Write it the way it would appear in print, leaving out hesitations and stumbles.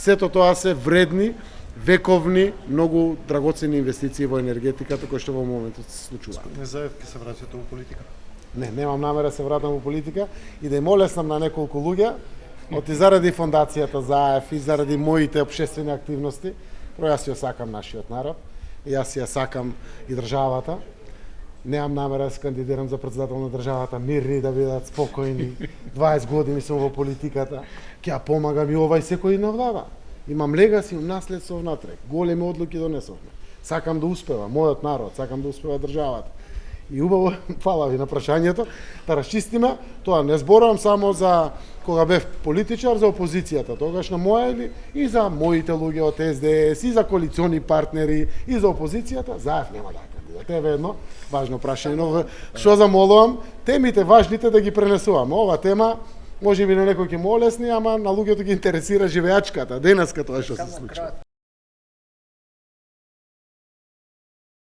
Сето тоа се вредни, вековни, многу драгоцени инвестиции во енергетиката кои што во моментот се случуваат. Не Заев ќе се враќате во политика? Не, немам намера да се вратам во политика и да им олеснам на неколку луѓе, оти заради фондацијата ЗАЕФ и заради моите општествени активности. Прво јас ја сакам нашиот народ, и јас ја сакам и државата. Немам намера да се кандидирам за председател на државата, мирни да бидат спокојни. 20 години сум во политиката, ќе ја помагам и ова и секој на влада. Имам легаси, имам наследство внатре. Големи одлуки донесовме. Сакам да успева мојот народ, сакам да успева државата. И убаво, фала ви на прашањето, да расчистиме, тоа не зборувам само за кога бев политичар, за опозицијата, тогаш на моја или и за моите луѓе од СДС, и за коалициони партнери, и за опозицијата, Заев нема да кандидат. Еве едно важно прашање, но што замолувам, темите важните да ги пренесуваме. Ова тема може би на некој ќе му олесни, ама на луѓето ги интересира живеачката, денеска тоа што се случува.